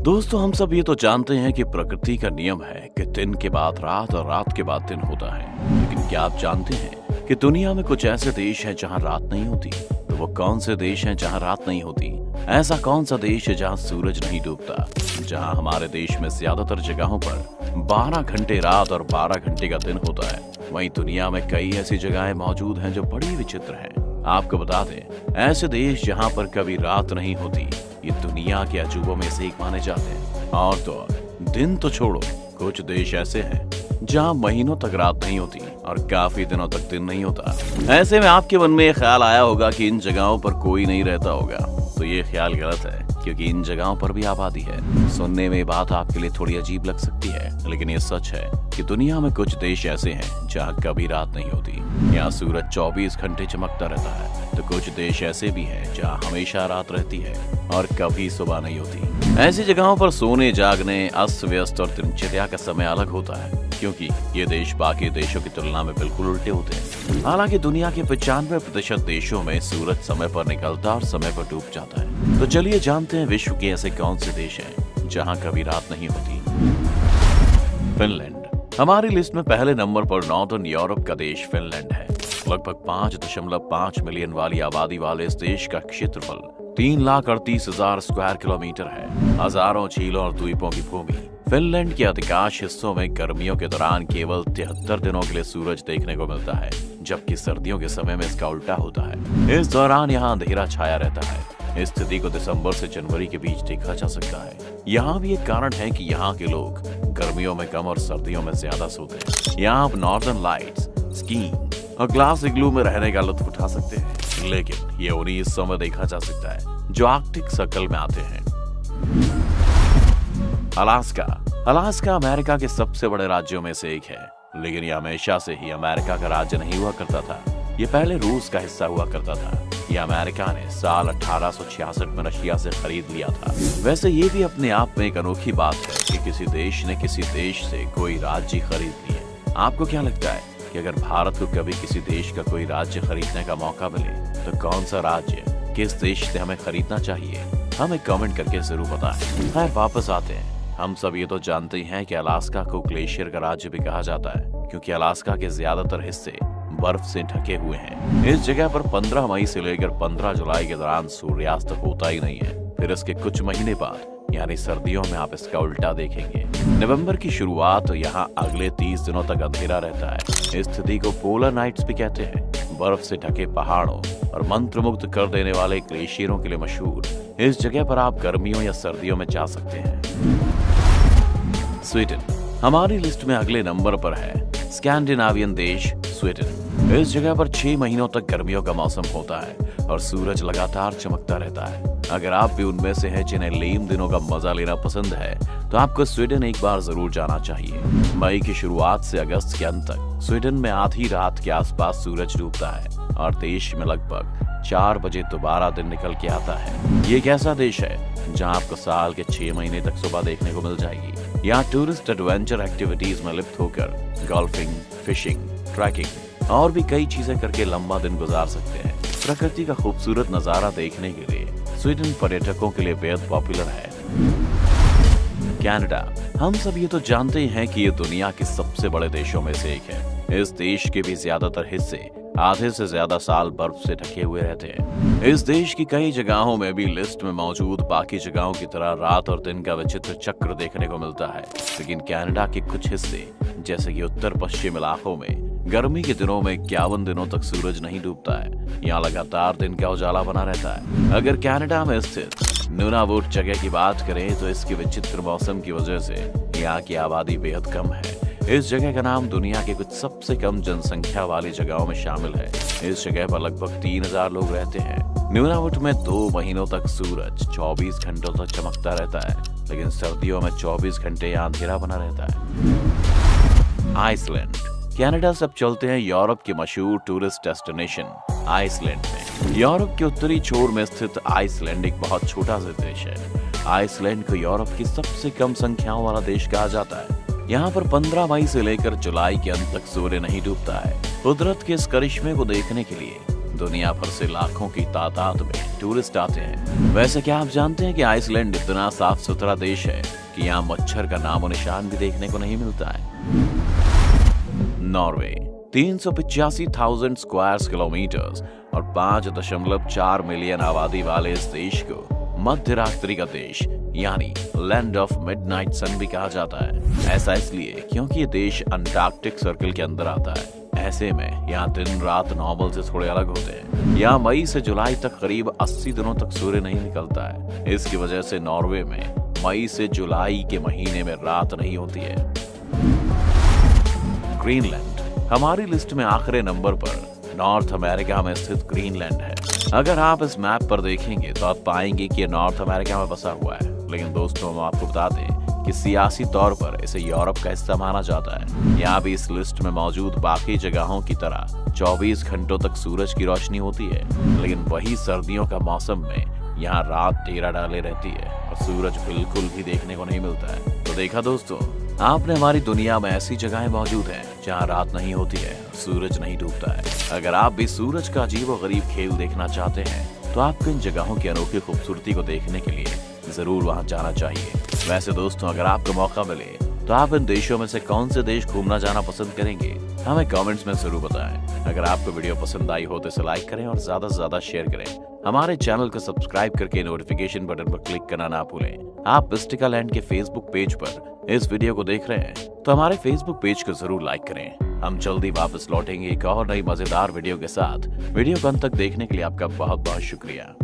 दोस्तों, हम सब ये तो जानते हैं कि प्रकृति का नियम है कि दिन के बाद रात और रात के बाद दिन होता है। लेकिन क्या आप जानते हैं कि दुनिया में कुछ ऐसे देश हैं जहां रात नहीं होती? तो वो कौन से देश हैं जहां रात नहीं होती? ऐसा कौन सा देश है जहां सूरज नहीं डूबता? जहां हमारे देश में ज्यादातर जगहों पर 12 घंटे रात और 12 घंटे का दिन होता है, वहीं दुनिया में कई ऐसी जगहें मौजूद हैं जो बड़ी विचित्र हैं। आपको बता दें, ऐसे देश जहां पर कभी रात नहीं होती, ये दुनिया के अजूबों में से एक माने जाते हैं। और तो दिन तो छोड़ो, कुछ देश ऐसे हैं जहां महीनों तक रात नहीं होती और काफी दिनों तक दिन नहीं होता। ऐसे में आपके मन में ये ख्याल आया होगा कि इन जगहों पर कोई नहीं रहता होगा। तो ये ख्याल गलत है, क्योंकि इन जगहों पर भी आबादी है। सुनने में ये बात आपके लिए थोड़ी अजीब लग सकती है, लेकिन ये सच है कि दुनिया में कुछ देश ऐसे हैं जहां कभी रात नहीं होती। यहाँ सूरज 24 घंटे चमकता रहता है। तो कुछ देश ऐसे भी हैं जहां हमेशा रात रहती है और कभी सुबह नहीं होती। ऐसी जगहों पर सोने जागने, अस्त व्यस्त और दिनचर्या का समय अलग होता है, क्योंकि ये देश बाकी देशों की तुलना में बिल्कुल उल्टे होते हैं। हालांकि दुनिया के 95% देशों में सूरज समय पर निकलता और समय पर डूब जाता है। तो चलिए जानते हैं विश्व के ऐसे कौन से देश हैं जहां कभी रात नहीं होती। फिनलैंड हमारी लिस्ट में पहले नंबर पर नॉर्दर्न यूरोप का देश फिनलैंड है। लगभग 5.5 मिलियन वाली आबादी वाले इस देश का क्षेत्रफल 3,38,000 स्क्वायर किलोमीटर है। हजारों झीलों और द्वीपों की भूमि। फिनलैंड के अधिकांश हिस्सों में गर्मियों के दौरान केवल 73 दिनों के लिए सूरज देखने को मिलता है, जबकि सर्दियों के समय में इसका उल्टा होता है। इस दौरान यहाँ अंधेरा छाया रहता है। इस स्थिति को दिसंबर से जनवरी के बीच देखा जा सकता है। यहाँ भी एक कारण है कि यहाँ के लोग गर्मियों में कम और सर्दियों में ज्यादा सोते हैं। यहाँ आप नॉर्दर्न लाइट्स, स्कीइंग और ग्लास इग्लू में रहने का लुत्फ उठा सकते हैं, लेकिन ये उन्हीं हिस्सों में देखा जा सकता है जो आर्कटिक सर्कल में आते हैं। अलास्का अमेरिका के सबसे बड़े राज्यों में से एक है, लेकिन यह हमेशा से ही अमेरिका का राज्य नहीं हुआ करता था। ये पहले रूस का हिस्सा हुआ करता था। यह अमेरिका ने साल 1866 में रशिया से खरीद लिया था। वैसे ये भी अपने आप में एक अनोखी बात है कि किसी देश ने किसी देश से कोई राज्य खरीद लिया। आपको क्या लगता है कि अगर भारत को कभी किसी देश का कोई राज्य खरीदने का मौका मिले, तो कौन सा राज्य किस देश से हमें खरीदना चाहिए? हमें कमेंट करके जरूर बताएं। खैर, वापस आते हैं। हम सब ये तो जानते हैं कि अलास्का को ग्लेशियर का राज्य भी कहा जाता है, क्योंकि अलास्का के ज्यादातर हिस्से बर्फ से ढके हुए हैं। इस जगह पर 15 मई से लेकर 15 जुलाई के दौरान सूर्यास्त होता ही नहीं है। फिर इसके कुछ महीने बाद यानी सर्दियों में आप इसका उल्टा देखेंगे। नवंबर की शुरुआत यहाँ अगले 30 दिनों तक अंधेरा रहता है। इस स्थिति को पोलर नाइट्स भी कहते हैं। बर्फ से ढके पहाड़ों और मंत्रमुग्ध कर देने वाले ग्लेशियरों के लिए मशहूर इस जगह पर आप गर्मियों या सर्दियों में जा सकते हैं। स्वीडन हमारी लिस्ट में अगले नंबर पर है। स्कैंडिनेवियन देश स्वीडन। इस जगह पर 6 महीनों तक गर्मियों का मौसम होता है और सूरज लगातार चमकता रहता है। अगर आप भी उनमें से हैं जिन्हें लेम दिनों का मजा लेना पसंद है, तो आपको स्वीडन एक बार जरूर जाना चाहिए। मई की शुरुआत से अगस्त के अंत तक स्वीडन में आधी रात के आसपास सूरज डूबता है और देश में लगभग 4 बजे दोबारा दिन निकल के आता है। ये एक ऐसा देश है जहां आपको साल के 6 महीने तक सुबह देखने को मिल जाएगी। यहाँ टूरिस्ट एडवेंचर एक्टिविटीज में लिप्त होकर गोल्फिंग, फिशिंग, ट्रैकिंग और भी कई चीजें करके लंबा दिन गुजार सकते हैं। प्रकृति का खूबसूरत नजारा देखने के लिए स्वीडन पर्यटकों के लिए बेहद पॉपुलर है। कनाडा हम सब ये तो जानते हैं कि ये दुनिया के सबसे बड़े देशों में से एक है। इस देश के भी ज्यादातर हिस्से आधे से ज्यादा साल बर्फ से ढके हुए रहते हैं। इस देश की कई जगहों में भी लिस्ट में मौजूद बाकी जगहों की तरह रात और दिन का विचित्र चक्र देखने को मिलता है। लेकिन कनाडा के कुछ हिस्से जैसे कि उत्तर पश्चिम इलाकों में गर्मी के दिनों में 51 दिनों तक सूरज नहीं डूबता है। यहाँ लगातार दिन का उजाला बना रहता है। अगर कनाडा में स्थित नूनावुट जगह की बात करें, तो इसके विचित्र मौसम की वजह से यहाँ की आबादी बेहद कम है। इस जगह का नाम दुनिया के कुछ सबसे कम जनसंख्या वाली जगहों में शामिल है। इस जगह पर लगभग 3000 लोग रहते हैं। नूनावुट में 2 महीनों तक सूरज 24 घंटों तक चमकता रहता है, लेकिन सर्दियों में 24 घंटे यहाँ अंधेरा बना रहता है। आइसलैंड कनाडा सब चलते हैं यूरोप के मशहूर टूरिस्ट डेस्टिनेशन आइसलैंड में। यूरोप के उत्तरी छोर में स्थित आइसलैंड एक बहुत छोटा सा देश है। आइसलैंड को यूरोप की सबसे कम संख्याओं वाला देश कहा जाता है। यहाँ पर 15 मई से लेकर जुलाई के अंत तक सूर्य नहीं डूबता है। कुदरत के इस करिश्मे को देखने के लिए दुनिया भर से लाखों की तादाद में टूरिस्ट आते हैं। वैसे क्या आप जानते हैं कि आइसलैंड इतना साफ सुथरा देश है कि यहाँ मच्छर का नामो निशान भी देखने को नहीं मिलता है। नॉर्वे 385,000 स्क्वायर किलोमीटर और 5.4 मिलियन आबादी वाले इस देश को मध्य रात्रि का देश यानी लैंड ऑफ मिडनाइट सन भी कहा जाता है। ऐसा इसलिए क्योंकि ये देश अंटार्कटिक सर्कल के अंदर आता है। ऐसे में यहाँ दिन रात नॉर्मल से थोड़े अलग होते हैं। यहाँ मई से जुलाई तक करीब 80 दिनों तक सूर्य नहीं निकलता है। इसकी वजह से नॉर्वे में मई से जुलाई के महीने में रात नहीं होती है। ग्रीनलैंड हमारी लिस्ट में आखिरी नंबर पर नॉर्थ अमेरिका में स्थित ग्रीनलैंड है। अगर आप इस मैप पर देखेंगे तो आप पाएंगे कि यह नॉर्थ अमेरिका में बसा हुआ है, लेकिन दोस्तों हम आपको बता दें कि सियासी तौर पर इसे यूरोप का हिस्सा माना जाता है। यहाँ भी इस लिस्ट में मौजूद बाकी जगहों की तरह 24 घंटों तक सूरज की रोशनी होती है, लेकिन वही सर्दियों का मौसम में यहाँ रात टेरा डाले रहती है और सूरज बिल्कुल भी देखने को नहीं मिलता है। तो देखा दोस्तों, आपने हमारी दुनिया में ऐसी जगहें मौजूद हैं जहाँ रात नहीं होती है, सूरज नहीं डूबता है। अगर आप भी सूरज का अजीबोगरीब खेल देखना चाहते हैं तो आपको इन जगहों की अनोखी खूबसूरती को देखने के लिए जरूर वहाँ जाना चाहिए। वैसे दोस्तों, अगर आपको मौका मिले तो आप इन देशों में से कौन से देश घूमना जाना पसंद करेंगे, हमें कमेंट्स में जरूर बताएं। अगर आपको वीडियो पसंद आई हो तो इसे लाइक करें और ज्यादा से ज्यादा शेयर करें। हमारे चैनल को सब्सक्राइब करके नोटिफिकेशन बटन पर क्लिक करना ना भूलें। आप मिस्टिका लैंड के फेसबुक पेज पर इस वीडियो को देख रहे हैं तो हमारे फेसबुक पेज को जरूर लाइक करें। हम जल्दी वापस लौटेंगे एक और नई मजेदार वीडियो के साथ। वीडियो को अंत तक देखने के लिए आपका बहुत बहुत शुक्रिया।